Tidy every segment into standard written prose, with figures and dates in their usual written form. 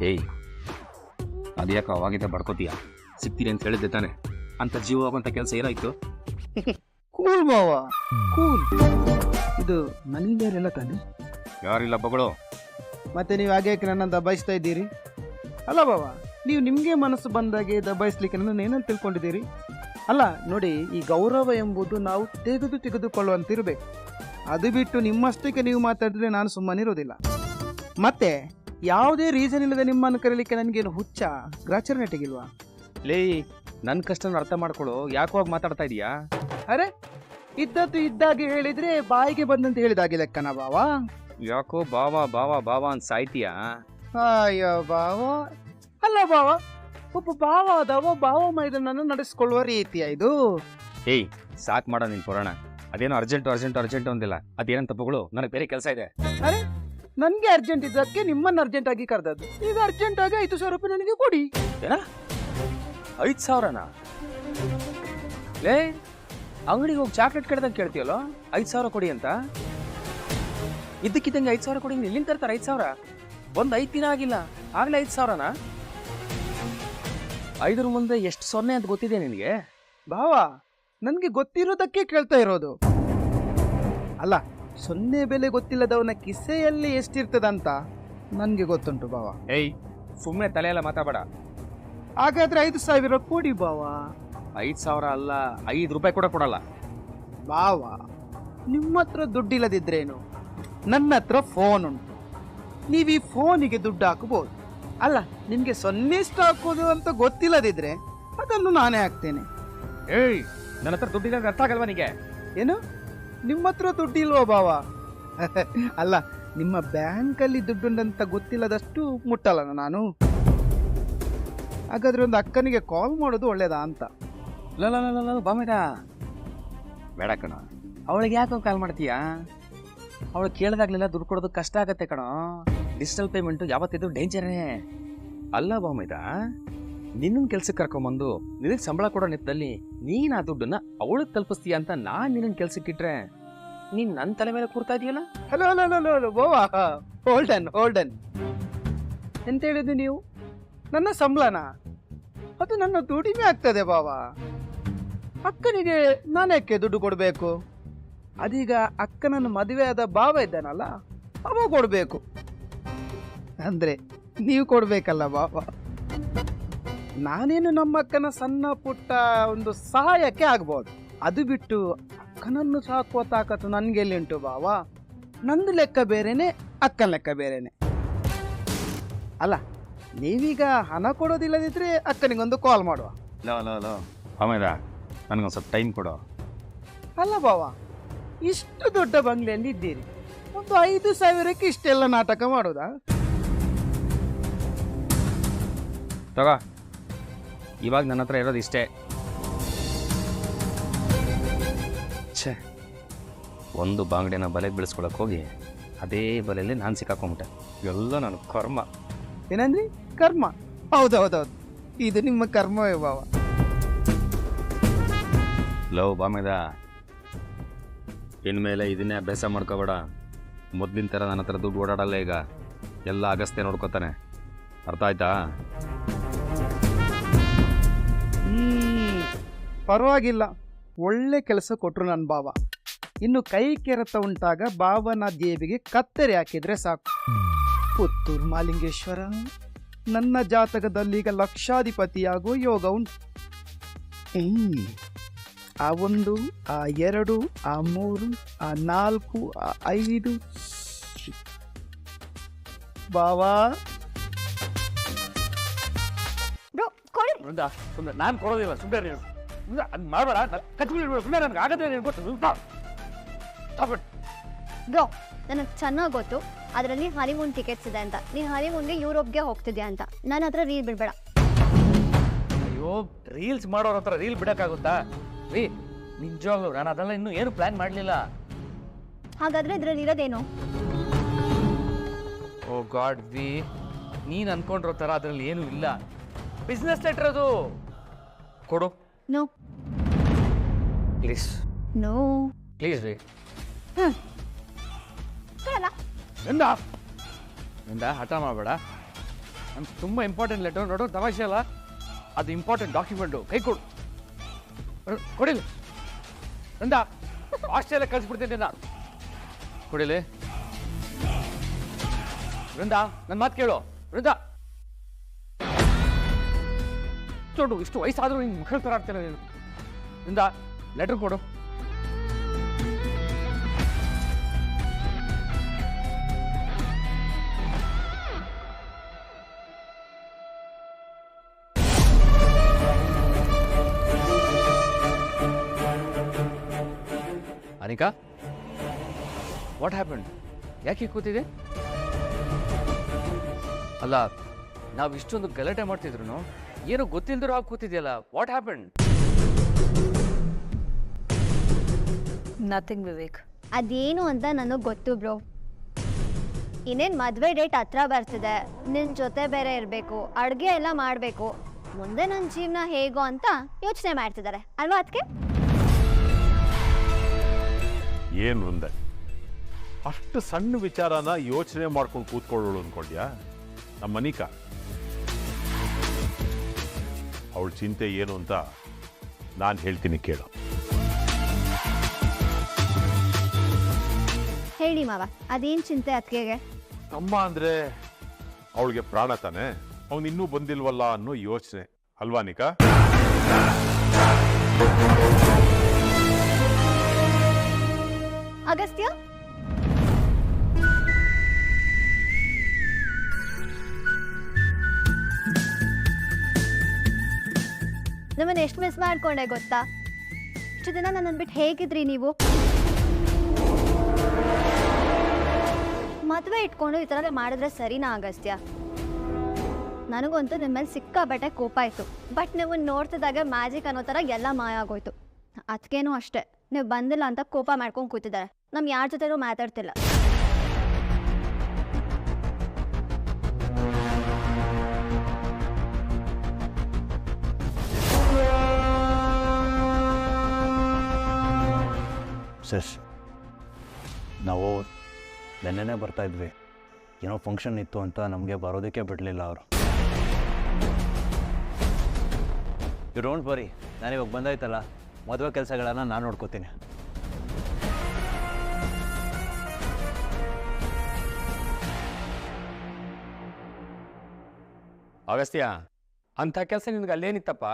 ಏಯ್ ಅದ್ಯಾಕೆ ಅವಾಗಿದ್ದ ಬಡ್ಕೋತೀಯ? ಸಿಗ್ತೀನಿ ಅಂತ ಹೇಳಿದ್ದೆ ತಾನೆ. ಅಂತ ಜೀವ ಹೋಗುವಂಥ ಕೆಲಸ ಏನಾಯ್ತು? ಕೂಲ್ ಬಾವ, ಕೂಲ್. ಇದು ನನಗೇರಿಲ್ಲ ತಾನೆ? ಯಾರಿಲ್ಲ ಬಗಳು. ಮತ್ತೆ ನೀವು ಹಾಗೆ ನನ್ನ ದಬಾಯಿಸ್ತಾ ಇದ್ದೀರಿ ಅಲ್ಲ ಬಾವ? ನೀವು ನಿಮಗೆ ಮನಸ್ಸು ಬಂದಾಗೆ ದಬಾಯಿಸ್ಲಿಕ್ಕೆ ನನ್ನ ಏನಂತ ತಿಳ್ಕೊಂಡಿದ್ದೀರಿ? ಅಲ್ಲ ನೋಡಿ, ಈ ಗೌರವ ಎಂಬುದು ನಾವು ತೆಗೆದುಕೊಳ್ಳುವಂತಿರ್ಬೇಕು. ಅದು ಬಿಟ್ಟು ನಿಮ್ಮಷ್ಟಕ್ಕೆ ನೀವು ಮಾತಾಡಿದ್ರೆ ನಾನು ಸುಮ್ಮನಿರೋದಿಲ್ಲ. ಮತ್ತೆ ಯಾವುದೇ ರೀಸನ್ ಇಲ್ಲದೆ ನಿಮ್ಮನ್ನು ಕರೀಲಿಕ್ಕೆ ನನಗೇನು ಹುಚ್ಚ ಗ್ರಾಚಾರ ನೆಟ್ಟಿಗಿಲ್ವಾ? ಲೇ, ನನ್ನ ಕಷ್ಟನ ಅರ್ಥ ಮಾಡ್ಕೊಳ್ಳೋ. ಯಾಕೋ ಹೋಗಿ ಮಾತಾಡ್ತಾ ಇದೀಯಾ? ಅರೆ, ಇದ್ದದ್ದು ಇದ್ದಾಗೆ ಹೇಳಿದ್ರೆ ಬಾಯಿಗೆ ಬಂದಂತೆ ಹೇಳಿದಾಗೆ ಲೆಕ್ಕನ ಬಾವ? ಯಾಕೋ ಬಾವಾ ಬಾವಾ ಬಾವಾ ಅಂತ ಸಾಯ್ತೀಯಾ? ಅಯ್ಯೋ ಬಾವ, ಅಲ್ಲ ಬಾವ, ಒಬ್ಬ ಬಾವ ಆದವ ಬಾವ ಮೈದನನ್ನು ನಡೆಸ್ಕೊಳ್ಳುವ ರೀತಿಯ ಇದು? ಏಯ್ ಸಾಕ್ ಮಾಡೋ ನಿನ್ ಪುರಾಣ. ಅದೇನೋ ಅರ್ಜೆಂಟ್ ಅಂದಿಲ್ಲ. ಅದೇನಂತ ತಪ್ಪುಗಳು, ನನಗೆ ಬೇರೆ ಕೆಲಸ ಇದೆ. ಅರೆ, ನನ್ಗೆ ಅರ್ಜೆಂಟ್ ಇದ್ದಕ್ಕೆ ನಿಮ್ಮನ್ನ ಅರ್ಜೆಂಟ್ ಆಗಿ ಕರೆದದ್ದು. ಈಗ ಅರ್ಜೆಂಟ್ ಆಗಿ 5,000 ರೂಪಾಯಿ ನನಗೆ ಕೊಡಿ. ಏನ 5,000ನಾ? ಲೇ, ಅಂಗಡಿಗೆ ಹೋಗಿ ಚಾಕ್ಲೇಟ್ ಕಡ್ದಂಗೆ ಕೇಳ್ತೀಯಲ್ಲ 5,000 ಕೊಡಿ ಅಂತ. ಇದ್ದಕ್ಕಿದ್ದಂಗೆ 5,000 ಕೊಡಿ. ಎಲ್ಲಿಂದ ತರ್ತಾರೆ 5,000? ಒಂದು 5 ದಿನ ಆಗಿಲ್ಲ ಆಗ್ಲೇ 5,000ನಾ? 5 ಮುಂದೆ ಎಷ್ಟು 0 ಅಂತ ಗೊತ್ತಿದೆ ನಿನಗೆ? ಭಾವ, ನನ್ಗೆ ಗೊತ್ತಿರೋದಕ್ಕೆ ಕೇಳ್ತಾ ಇರೋದು. ಅಲ್ಲ, 0 ಬೆಲೆ ಗೊತ್ತಿಲ್ಲದವನ ಕಿಸೆಯಲ್ಲಿ ಎಷ್ಟಿರ್ತದಂತ ನನ್ಗೆ ಗೊತ್ತುಂಟು ಭಾವ. ಏಯ್ ಸುಮ್ಮನೆ ತಲೆಯೆಲ್ಲ ಮಾತಾಡಬೇಡ. ಹಾಗಾದ್ರೆ 5,000 ಕೊಡಿ ಭಾವ. 5,000 ಅಲ್ಲ, 5 ರೂಪಾಯಿ ಕೂಡ ಕೊಡಲ್ಲ. ಭಾವ, ನಿಮ್ಮ ಹತ್ರ ದುಡ್ಡಿಲ್ಲದಿದ್ರೇನು, ನನ್ನ ಹತ್ರ ಫೋನ್ ಉಂಟು. ನೀವು ಈ ಫೋನಿಗೆ ದುಡ್ಡು ಹಾಕಬಹುದು. ಅಲ್ಲ, ನಿಮ್ಗೆ 0 ಎಷ್ಟು ಹಾಕೋದು ಅಂತ ಗೊತ್ತಿಲ್ಲದಿದ್ರೆ ಅದನ್ನು ನಾನೇ ಹಾಕ್ತೇನೆ. ಏಯ್, ನನ್ನ ಹತ್ರ ದುಡ್ಡಿಲ್ಲ ಅರ್ಥ ಆಗಲ್ವಾ ನಿಗೆ? ಏನು, ನಿಮ್ಮ ಹತ್ರ ದುಡ್ಡಿಲ್ವಾ ಭಾವ? ಅಲ್ಲ, ನಿಮ್ಮ ಬ್ಯಾಂಕಲ್ಲಿ ದುಡ್ಡುಂಟಂತ ಗೊತ್ತಿಲ್ಲದಷ್ಟು ಮುಟ್ಟಲ್ಲ ನಾನು. ಹಾಗಾದ್ರೆ ಒಂದು ಅಕ್ಕನಿಗೆ ಕಾಲ್ ಮಾಡೋದು ಒಳ್ಳೇದಾ ಅಂತ. ಬಾಮೇದ ಬೇಡ ಕಣ. ಅವಳಿಗೆ ಯಾಕೆ ಕಾಲ್ ಮಾಡ್ತೀಯಾ? ಅವಳು ಕೇಳಿದಾಗ್ಲೆಲ್ಲ ದುಡ್ಡು ಕೊಡೋದು ಕಷ್ಟ ಆಗತ್ತೆ ಕಣೋ. ಡಿಜಿಟಲ್ ಪೇಮೆಂಟು ಯಾವತ್ತಿದ್ರು ಡೇಂಜರೇ. ಅಲ್ಲ ಬಾಮೇದ, ನಿನ್ನನ್ನು ಕೆಲ್ಸಕ್ಕೆ ಕರ್ಕೊಂಬಂದು ನಿನಗೆ ಸಂಬಳ ಕೊಡೋ ನಿಟ್ಟಲ್ಲಿ ನೀನು ಆ ದುಡ್ಡನ್ನ ಅವಳಿಗೆ ತಲುಪಿಸ್ತೀಯ ಅಂತ ನಾನು ನಿನ್ನನ್ನು ಕೆಲ್ಸಕ್ಕಿಟ್ರೆ ನೀನು ನನ್ನ ತಲೆ ಮೇಲೆ ಕೂರ್ತಾ ಇದೆಯಲ್ಲ? Hello hello hello hello Beauvoir, hold on ಎಂತ ಹೇಳಿದ್ದು ನೀವು? ನನ್ನ ಸಂಬಳನ? ಅದು ನನ್ನ ದುಡಿಮೆ ಆಗ್ತದೆ ಬಾವ. ಅಕ್ಕನಿಗೆ ನಾನ್ಯಾಕೆ ದುಡ್ಡು ಕೊಡಬೇಕು? ಅದೀಗ ಅಕ್ಕನನ್ನು ಮದುವೆ ಆದ ಭಾವ ಇದ್ದಾನಲ್ಲ, ಅವ ಕೊಡಬೇಕು. ಅಂದ್ರೆ ನೀವು ಕೊಡ್ಬೇಕಲ್ಲ ಬಾವ. ನಾನೇನು ನಮ್ಮ ಅಕ್ಕನ ಸಣ್ಣ ಪುಟ್ಟ ಒಂದು ಸಹಾಯಕ್ಕೆ ಆಗ್ಬೋದು. ಅದು ಬಿಟ್ಟು ಅಕ್ಕನನ್ನು ಸಾಕುವ ತಾಕತ್ತು ನನ್ಗೆಲ್ಲಿ ಉಂಟು ಬಾವ? ನಂದು ಲೆಕ್ಕ ಬೇರೆನೆ, ಅಕ್ಕನ ಲೆಕ್ಕ ಬೇರೆನೆ. ಅಲ್ಲ, ನೀವೀಗ ಹಣ ಕೊಡೋದಿಲ್ಲದಿದ್ರೆ ಅಕ್ಕನಿಗೊಂದು ಕಾಲ್ ಮಾಡುವ. ಲೋ ಆಮೇಲೆ ನನಗೊಂದು ಸ್ವಲ್ಪ ಟೈಮ್ ಕೊಡೋ. ಅಲ್ಲ ಬಾವ, ಇಷ್ಟು ದೊಡ್ಡ ಬಂಗ್ಲೆಯಲ್ಲಿ ಇದ್ದೀರಿ, ಒಂದು 5,000ಕ್ಕೆ ಇಷ್ಟೆಲ್ಲ ನಾಟಕ ಮಾಡೋದಾ? ತಗೋ, ಇವಾಗ ನನ್ನ ಹತ್ರ ಇರೋದು ಇಷ್ಟೇ. ಛೇ, ಒಂದು ಬಾಂಗಡೆನ ಬಲೆಗೆ ಬೆಳೆಸ್ಕೊಳಕ್ಕೆ ಹೋಗಿ ಅದೇ ಬಲೆಯಲ್ಲಿ ನಾನು ಸಿಕ್ಕಾಕೊಂಬಿಟ್ಟೆ. ಎಲ್ಲ ನನ್ನ ಕರ್ಮ. ಏನಂದ್ರಿ? ಕರ್ಮ? ಹೌದೌದೌದು, ಇದು ನಿಮ್ಮ ಕರ್ಮವೇ ಬಾವ. ಲವ್ ಬಾಮೇದ, ಇನ್ಮೇಲೆ ಇದನ್ನೇ ಅಭ್ಯಾಸ ಮಾಡ್ಕೋಬೇಡ. ಮೊದಲಿನ ಥರ ನನ್ನ ಹತ್ರ ದುಡ್ಡು ಓಡಾಡಲ್ಲ. ಈಗ ಎಲ್ಲ ಅಗಸ್ತ್ಯ ನೋಡ್ಕೋತಾನೆ. ಅರ್ಥ ಆಯ್ತಾ? ಪರವಾಗಿಲ್ಲ, ಒಳ್ಳೆ ಕೆಲಸ ಕೊಟ್ರು ನನ್ನ ಬಾವ. ಇನ್ನು ಕೈ ಕೆರೆತ ಉಂಟಾಗ ಬಾವನ ಜೇಬಿಗೆ ಕತ್ತರಿ ಹಾಕಿದ್ರೆ ಸಾಕು. ಪುತ್ತೂರು ಮಾಲಿಂಗೇಶ್ವರ, ನನ್ನ ಜಾತಕದಲ್ಲಿ ಈಗ ಲಕ್ಷಾಧಿಪತಿಯಾಗೋ ಯೋಗ ಉಂಟು. ಆ 1, ಆ 2, ಆ 3, ಆ 4, ಆ 5 ಬಾವಾ. ನಾನು ಕೊಡೋದಿಲ್ಲ, ಸುಮ್ಮನೆ ಅದು ಮಾಡಬೇಡ. ಸುಮ್ಮನೆ ನನಗೆ ಆಗತ್ತೆ, ನೀನು ಗೊತ್ತು. ಬ್ರೋ, ನನಗೆ ಚೆನ್ನಾಗಿ ಗೊತ್ತು ಅದರಲ್ಲಿ ಹನಿಮೂನ್ ಟಿಕೆಟ್ಸ್ ಇದೆ ಅಂತ. ನೀನು ಹನಿಮೂನ್ಗೆ ಯುರೋಪ್ಗೆ ಹೋಗ್ತಿದ್ಯಾ ಅಂತ. ನನ್ನ ಹತ್ರ ರೀಲ್ ಬಿಡಬೇಡ. ಅಯ್ಯೋ, ರೀಲ್ಸ್ ಮಾಡೋರ ಹತ್ರ ರೀಲ್ ಬಿಡೋಕ್ಕಾಗುತ್ತಾ? ರೀ, ನಿಜವಾಗ್ಲು ನಾನು ಅದೆಲ್ಲ ಇನ್ನೂ ಏನು ಪ್ಲಾನ್ ಮಾಡಲಿಲ್ಲ. ಹಾಗಾದ್ರೆ ಇದರಲ್ಲಿ ಇರೋದೇನು? ಓ ಗಾಡ್ ವಿ, ನೀನು ಅನ್ಕೊಂಡಿರೋ ಥರ ಅದರಲ್ಲಿ ಏನೂ ಇಲ್ಲ. ಬಿಸ್ನೆಸ್ ಲೆಟರ್ ಅದು. ಕೊಡು ನೋ ಪ್ಲೀಸ್. ನೋ ಪ್ಲೀಸ್ ರೀ. ಕೊಡಲ್ಲ. ಎಂದ ಹಠ ಮಾಡಬೇಡ. ನಮ್ಗೆ ತುಂಬ ಇಂಪಾರ್ಟೆಂಟ್ ಲೆಟರ್ ನೋಡೋ ತಮಾಷೆ ಅಲ್ಲ, ಅದು ಇಂಪಾರ್ಟೆಂಟ್ ಡಾಕ್ಯುಮೆಂಟು. ಕೈ ಕೊಡು, ಕೊಡಿಲಿ ನಂದ, ಆಸ್ಟ್ರೇಲಿಯಾ ಕಳಿಸ್ಬಿಡ್ತೀನಿ ನಾನು. ಕೊಡಿಲಿ ವೃಂದ, ನನ್ನ ಮಾತು ಕೇಳು ವೃಂದ. ನೋಡು, ಇಷ್ಟು ವಯಸ್ಸಾದ್ರೂ ನಿನ್ನ ಮಕ್ಕಳ ಥರ ಆಡ್ತೇನೆ ನೀನು. ವೃಂದ, ಲೆಟರ್ ಕೊಡು. Anika, what happen? ಯಾಕೆ ಕೂತಿದೆ? ಅಲ್ಲ, ನಾವು ಇಷ್ಟೊಂದು ಗಲಾಟೆ ಮಾಡ್ತಿದ್ರು ಏನೋ ಗೊತ್ತಿಲ್ದಿರೋ ಆಗಿ ಕೂತಿದ್ಯಲ್ಲ, ವಾಟ್ ಹ್ಯಾಪನ್? ನಥಿಂಗ್ ವಿವೇಕ್. ಅದೇನು ಅಂತ ನನಗೆ ಗೊತ್ತು ಬ್ರೋ. ಇನ್ನೇನು ಮದುವೆ ಡೇಟ್ ಹತ್ರ ಬರ್ತಿದೆ, ನಿನ್ನ ಜೊತೆ ಬೇರೆ ಇರಬೇಕು, ಅಡುಗೆ ಎಲ್ಲ ಮಾಡಬೇಕು, ಮುಂದೆ ನನ್ನ ಜೀವನ ಹೇಗೋ ಅಂತ ಯೋಚನೆ ಮಾಡ್ತಿದ್ದಾರೆ ಅಲ್ವಾ? ಅದಕ್ಕೆ ಏನು ಮುಂದೆ ಅಷ್ಟು ಸಣ್ಣ ವಿಚಾರನ ಯೋಚನೆ ಮಾಡ್ಕೊಂಡು ಕೂತ್ಕೊಳ್ಳೋಳು ಅನ್ಕೊಂಡ್ಯಾ? ನಮ್ಮ ಮನಿಕಾ ಅವಳ ಚಿಂತೆ ಏನು ಅಂತ ನಾನು ಹೇಳ್ತೀನಿ ಕೇಳು. ಹೇಳಿ ಮಾವ, ಅದೇನು ಚಿಂತೆ ಅದಕ್ಕೆ? ತಮ್ಮ ಅಂದ್ರೆ ಅವಳಿಗೆ ಪ್ರಾಣ ತಾನೆ, ಅವನು ಇನ್ನೂ ಬಂದಿಲ್ವಲ್ಲ ಅನ್ನೋ ಯೋಚನೆ ಅಲ್ವಾ ನಿಕಾ? ಅಗಸ್ತ್ಯ, ನಮ್ಮನ್ನ ಎಷ್ಟು ಮಿಸ್ ಮಾಡ್ಕೊಂಡೆ ಗೊತ್ತಾ? ಇಷ್ಟು ದಿನ ನನ್ನನ್ನು ಬಿಟ್ಟು ಹೇಗಿದ್ರಿ ನೀವು? ಮದುವೆ ಇಟ್ಕೊಂಡು ಈ ಥರ ಮಾಡಿದ್ರೆ ಸರಿನಾ ಅಗಸ್ತ್ಯ? ನನಗಂತೂ ನಿಮ್ಮ ಮೇಲೆ ಸಿಕ್ಕಾಬಟ್ಟೆ ಕೋಪ ಆಯಿತು. ಬಟ್ ನೀವು ನೋಡ್ತಿದ್ದಾಗ ಮ್ಯಾಜಿಕ್ ಅನ್ನೋ ಥರ ಎಲ್ಲ ಮಾಯ ಆಗೋಯ್ತು. ಅದಕ್ಕೇನು ಅಷ್ಟೇ, ನೀವು ಬಂದಿಲ್ಲ ಅಂತ ಕೋಪ ಮಾಡ್ಕೊಂಡು ಕೂತಿದ್ದಾರೆ. ನಮ್ಗೆ ಯಾರ ಜೊತೆನೂ ಮಾತಾಡ್ತಿಲ್ಲ. ಸೆಸ್, ನಾವು ನೆನ್ನೆನೇ ಬರ್ತಾಯಿದ್ವಿ. ಏನೋ ಫಂಕ್ಷನ್ ಇತ್ತು ಅಂತ ನಮಗೆ ಬರೋದಕ್ಕೆ ಬಿಡಲಿಲ್ಲ ಅವರು. ಯು ಡೋಂಟ್ ವರಿ, ನಾನಿವಾಗ ಬಂದಾಯ್ತಲ್ಲ, ಮದುವೆ ಕೆಲಸಗಳನ್ನು ನಾನು ನೋಡ್ಕೋತೀನಿ. ಅಗಸ್ತ್ಯ, ಅಂಥ ಕೆಲಸ ನಿನ್ಗೆ ಅಲ್ಲೇನಿತ್ತಪ್ಪ?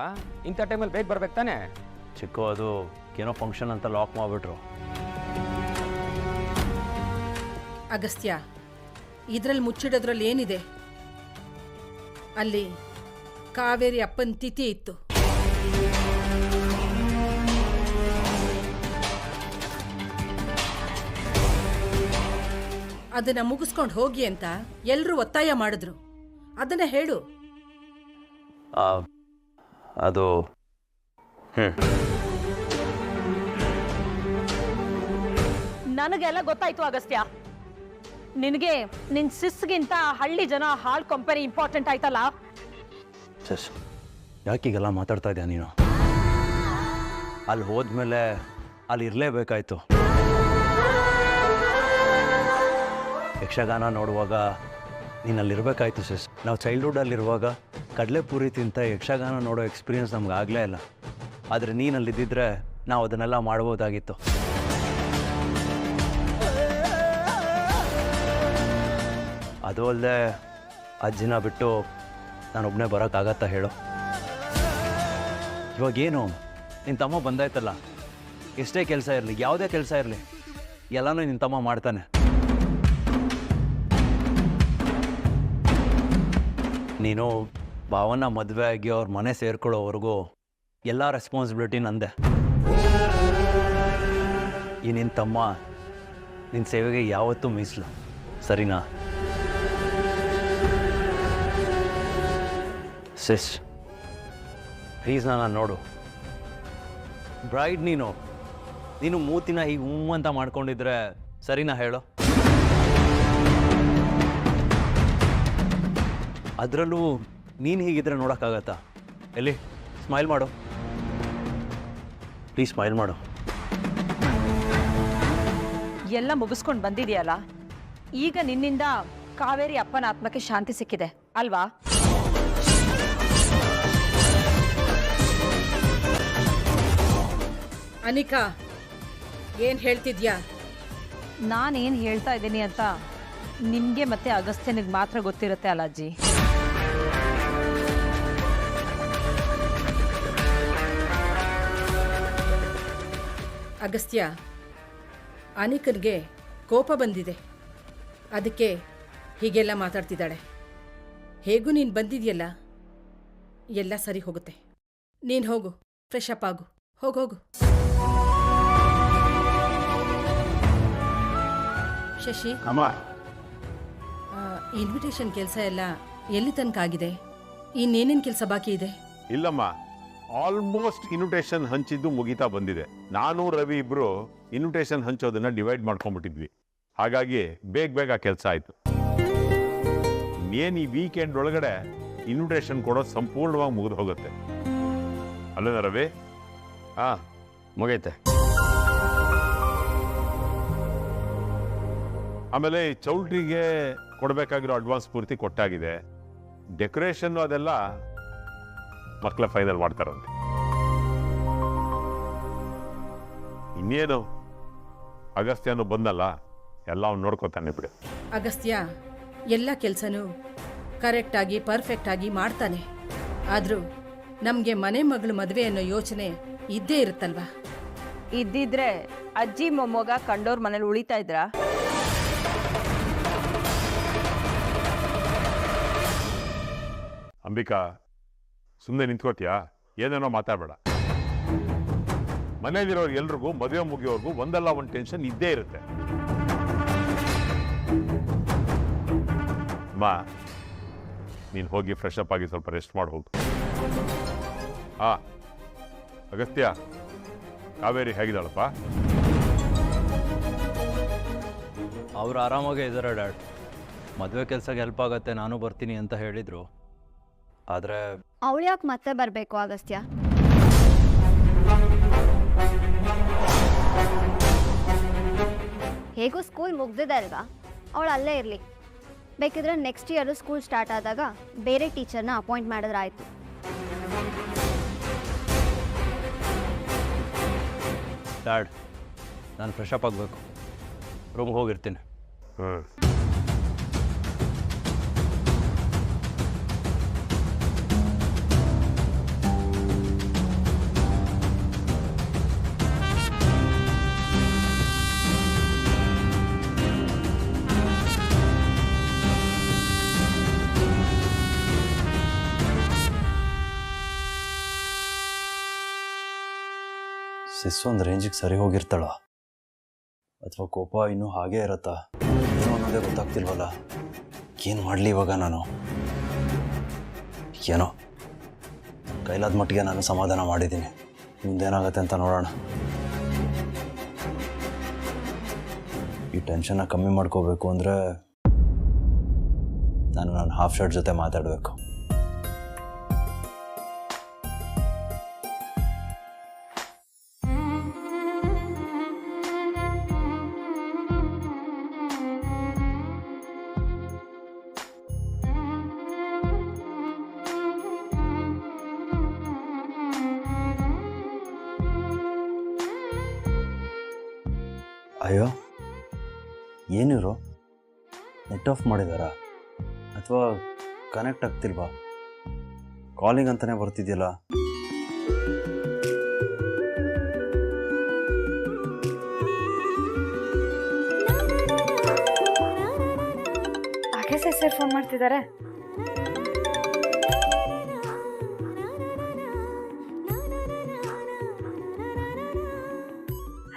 ಇಂಥ ಟೈಮಲ್ಲಿ ಬೇಗ ಬರ್ಬೇಕು ತಾನೆ? ಚಿಕ್ಕು, ಅದು ಏನೋ ಫಂಕ್ಷನ್ ಅಂತ ಲಾಕ್ ಮಾಡಿಬಿಟ್ರು. ಅಗಸ್ತ್ಯ, ಇದರಲ್ಲಿ ಮುಚ್ಚಿಡೋದ್ರಲ್ಲಿ ಏನಿದೆ? ಅಲ್ಲಿ ಕಾವೇರಿ ಅಪ್ಪನ ತಿಥಿ ಇತ್ತು. ಅದನ್ನ ಮುಗಿಸ್ಕೊಂಡು ಹೋಗಿ ಅಂತ ಎಲ್ಲರೂ ಒತ್ತಾಯ ಮಾಡಿದ್ರು. ಅದನ್ನ ಹೇಳು. ಅದು ನನಗೆಲ್ಲ ಗೊತ್ತಾಯ್ತು ಅಗಸ್ತ್ಯ. ನಿನಗೆ ನಿನ್ ಸಿಸ್ಗಿಂತ ಹಳ್ಳಿ ಜನ ಹಾಳ್ ಕಂಪನಿ ಇಂಪಾರ್ಟೆಂಟ್ ಆಯ್ತಲ್ಲ. ಸೆಸ್, ಯಾಕೀಗೆಲ್ಲ ಮಾತಾಡ್ತಾ ಇದೆಯಾ ನೀನು? ಅಲ್ಲಿ ಹೋದ್ಮೇಲೆ ಅಲ್ಲಿ ಇರಲೇಬೇಕಾಯ್ತು. ಯಕ್ಷಗಾನ ನೋಡುವಾಗ ನೀನು ಅಲ್ಲಿರಬೇಕಾಯ್ತು ಸೆಸ್. ನಾವು ಚೈಲ್ಡ್ಹುಡ್ಡಲ್ಲಿರುವಾಗ ಕಡಲೆಪುರಿ ತಿಂತ ಯಕ್ಷಗಾನ ನೋಡೋ ಎಕ್ಸ್ಪೀರಿಯನ್ಸ್ ನಮ್ಗೆ ಆಗಲೇ ಇಲ್ಲ. ಆದರೆ ನೀನಲ್ಲಿದ್ದಿದ್ರೆ ನಾವು ಅದನ್ನೆಲ್ಲ ಮಾಡ್ಬೋದಾಗಿತ್ತು. ಅದು ಅಲ್ಲದೆ ಅಜ್ಜಿನ ಬಿಟ್ಟು ನಾನೊಬ್ಬನೇ ಬರೋಕ್ಕಾಗತ್ತಾ ಹೇಳು? ಇವಾಗೇನು, ನಿನ್ನ ತಮ್ಮ ಬಂದಾಯ್ತಲ್ಲ, ಎಷ್ಟೇ ಕೆಲಸ ಇರಲಿ, ಯಾವುದೇ ಕೆಲಸ ಇರಲಿ, ಎಲ್ಲನೂ ನಿನ್ನ ತಮ್ಮ ಮಾಡ್ತಾನೆ. ನೀನು ಭಾವನ ಮದುವೆ ಆಗಿ ಅವ್ರ ಮನೆ ಸೇರ್ಕೊಳ್ಳೋವರೆಗೂ ಎಲ್ಲ ರೆಸ್ಪಾನ್ಸಿಬಿಲಿಟಿ ನಂದೆ. ಈ ನಿನ್ನ ತಮ್ಮ ನಿನ್ನ ಸೇವೆಗೆ ಯಾವತ್ತೂ ಮೀಸಲು, ಸರಿನಾ? ಸಿಸ್, ಪ್ಲೀಸ್ ನಾನು ನೋಡು. ಬ್ರೈಡ್ ನೀನು ಮೂತಿನ ಹೀಗೆ ಅಂತ ಮಾಡ್ಕೊಂಡಿದ್ರೆ ಸರಿನಾ ಹೇಳು? ಅದರಲ್ಲೂ ನೀನು ಹೀಗಿದ್ರೆ ನೋಡೋಕ್ಕಾಗತ್ತಾ? ಎಲ್ಲಿ ಸ್ಮೈಲ್ ಮಾಡು, ಪ್ಲೀಸ್ ಸ್ಮೈಲ್ ಮಾಡು. ಎಲ್ಲ ಮುಗಿಸ್ಕೊಂಡು ಬಂದಿದೆಯಲ್ಲ, ಈಗ ನಿನ್ನಿಂದ ಕಾವೇರಿ ಅಪ್ಪನ ಆತ್ಮಕ್ಕೆ ಶಾಂತಿ ಸಿಕ್ಕಿದೆ ಅಲ್ವಾ? ಅನಿಕಾ, ಏನ್ ಹೇಳ್ತಿದ್ಯಾ? ನಾನೇನು ಹೇಳ್ತಾ ಇದ್ದೀನಿ ಅಂತ ನಿಮಗೆ ಮತ್ತೆ ಅಗಸ್ತ್ಯನಿಗೆ ಮಾತ್ರ ಗೊತ್ತಿರುತ್ತೆ ಅಲ್ಲ ಅಜ್ಜಿ. ಅಗಸ್ತ್ಯ, ಅನಿಕನ್ಗೆ ಕೋಪ ಬಂದಿದೆ, ಅದಕ್ಕೆ ಹೀಗೆಲ್ಲ ಮಾತಾಡ್ತಿದ್ದಾಳೆ. ಹೇಗೂ ನೀನು ಬಂದಿದ್ಯಲ್ಲ, ಎಲ್ಲ ಸರಿ ಹೋಗುತ್ತೆ. ನೀನು ಹೋಗು, ಫ್ರೆಶ್ ಅಪ್ ಆಗು, ಹೋಗೋಗು. ಶಶಿ, ಅಮ್ಮ, ಇನ್ವಿಟೇಷನ್ ಕೆಲಸ ಎಲ್ಲ ಎಲ್ಲಿ ತನಕ ಆಗಿದೆ? ಇನ್ನೇನೇನು ಕೆಲಸ ಬಾಕಿ ಇದೆ? ಇಲ್ಲಮ್ಮ, ಆಲ್ಮೋಸ್ಟ್ ಇನ್ವಿಟೇಷನ್ ಹಂಚಿದ್ದು ಮುಗಿತಾ ಬಂದಿದೆ. ನಾನು ರವಿ ಇಬ್ರು ಇನ್ವಿಟೇಷನ್ ಹಂಚೋದನ್ನ ಡಿವೈಡ್ ಮಾಡ್ಕೊಂಡ್ಬಿಟ್ಟಿದ್ವಿ. ಹಾಗಾಗಿ ಬೇಗ ಕೆಲಸ ಆಯ್ತು. ಇನ್ನೇನು ಈ ವೀಕೆಂಡ್ ಒಳಗಡೆ ಇನ್ವಿಟೇಷನ್ ಕೊಡೋದು ಸಂಪೂರ್ಣವಾಗಿ ಮುಗಿದು ಹೋಗುತ್ತೆ ಅಲ್ಲೇನ ರವಿ? ಮುಗೈತೆ. ಆಮೇಲೆ ಚೌಲ್ಟ್ರಿಗೆ ಕೊಡಬೇಕಾಗಿರೋ ಅಡ್ವಾನ್ಸ್ ಪೂರ್ತಿ ಕೊಟ್ಟಾಗಿದೆ. ಡೆಕೋರೇಷನ್ ಅದೆಲ್ಲ ಮಕ್ಕಳ ಫೈನಲ್ ಮಾಡ್ತಾರಂತೆ. ಇನ್ನೇನು ಅಗಸ್ತ್ಯನು ಬಂದಲ್ಲ, ಎಲ್ಲ ಅವ್ನು ನೋಡ್ಕೊತಾನೆ ಬಿಡು. ಅಗಸ್ತ್ಯ ಎಲ್ಲ ಕೆಲಸನೂ ಕರೆಕ್ಟಾಗಿ ಪರ್ಫೆಕ್ಟಾಗಿ ಮಾಡ್ತಾನೆ. ಆದರೂ ನಮಗೆ ಮನೆ ಮಗಳು ಮದುವೆ ಅನ್ನೋ ಯೋಚನೆ ಇದ್ದೇ ಇರುತ್ತಲ್ವಾ? ಇದ್ದಿದ್ರೆ ಅಜ್ಜಿ ಮೊಮ್ಮಗ ಕಂಡೋರ್ ಮನೇಲಿ ಉಳಿತಾ ಇದ್ರಾ? ಅಂಬಿಕಾ, ಸುಮ್ಮನೆ ನಿಂತ್ಕೋತೀಯಾ? ಏನೇನೋ ಮಾತಾಡಬೇಡ. ಮನೇಲಿರೋರು ಎಲ್ರಿಗೂ ಮದುವೆ ಮುಗಿಯೋರ್ಗೂ ಒಂದಲ್ಲ ಒಂದು ಟೆನ್ಷನ್ ಇದ್ದೇ ಇರುತ್ತೆ. ಅಮ್ಮ, ನೀನು ಹೋಗಿ ಫ್ರೆಶ್ ಅಪ್ ಆಗಿ ಸ್ವಲ್ಪ ರೆಸ್ಟ್ ಮಾಡಿ ಹೋಗು. ಅಗಸ್ತ್ಯ, ಕಾವೇರಿ ಹೇಗಿದ್ದಾಳಪ್ಪ? ಅವ್ರು ಆರಾಮಾಗೇ ಇದ್ದಾರೆ ಡ್ಯಾಡ್. ಮದುವೆ ಕೆಲಸಕ್ಕೆ ಹೆಲ್ಪ್ ಆಗುತ್ತೆ, ನಾನು ಬರ್ತೀನಿ ಅಂತ ಹೇಳಿದರು. ಆದರೆ ಅವಳು ಯಾಕೆ ಮತ್ತೆ ಬರಬೇಕು ಅಗಸ್ತ್ಯ? ಹೇಗೂ ಸ್ಕೂಲ್ ಮುಗ್ದಿದೆ ಅಲ್ವಾ, ಅವಳು ಅಲ್ಲೇ ಇರಲಿ. ಬೇಕಿದ್ರೆ ನೆಕ್ಸ್ಟ್ ಇಯರು ಸ್ಕೂಲ್ ಸ್ಟಾರ್ಟ್ ಆದಾಗ ಬೇರೆ ಟೀಚರ್ನ ಅಪಾಯಿಂಟ್ ಮಾಡಿದ್ರೆ ಆಯಿತು. ಡ್ಯಾಡ್, ನಾನು ಫ್ರೆಶ್ ಅಪ್ ಆಗಬೇಕು, ರೂಮ್ಗೆ ಹೋಗಿರ್ತೀನಿ. ಸಿಸ್ಸು ಒಂದು ರೇಂಜಿಗೆ ಸರಿ ಹೋಗಿರ್ತಾಳ, ಅಥವಾ ಕೋಪ ಇನ್ನೂ ಹಾಗೇ ಇರತ್ತಾ ಏನೋ ಅನ್ನೋದೇ ಗೊತ್ತಾಗ್ತಿಲ್ವಲ್ಲ. ಏನು ಮಾಡಲಿ ಇವಾಗ ನಾನು? ಏನೋ ಕೈಲಾದ ಮಟ್ಟಿಗೆ ನಾನು ಸಮಾಧಾನ ಮಾಡಿದ್ದೀನಿ. ಮುಂದೇನಾಗತ್ತೆ ಅಂತ ನೋಡೋಣ. ಈ ಟೆನ್ಷನ್ನ ಕಮ್ಮಿ ಮಾಡ್ಕೋಬೇಕು ಅಂದರೆ ನಾನು ನನ್ನ ಹಾಫ್ ಶರ್ಟ್ ಜೊತೆ ಮಾತಾಡಬೇಕು. ಅಯ್ಯೋ, ಏನಿರೋ ನೆಟ್ ಆಫ್ ಮಾಡಿದಾರಾ ಅಥವಾ ಕನೆಕ್ಟ್ ಆಗ್ತಿಲ್ವಾ? ಕಾಲಿಂಗ್ ಅಂತಲೇ ಬರ್ತಿದೆಯಲ್ಲ. ಯಾಕೆ ಸರ್ ಫೋನ್ ಮಾಡ್ತಿದ್ದಾರೆ?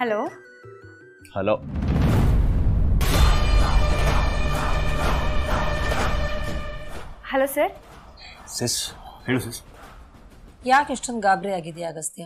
Hello hello, hello sir. Sis ಹೇಳು ಸಿಸ್. ಯಾಕೆ ಇಷ್ಟೊಂದು ಗಾಬರಿ ಆಗಿದೆಯಾ ಅಗಸ್ತ್ಯ?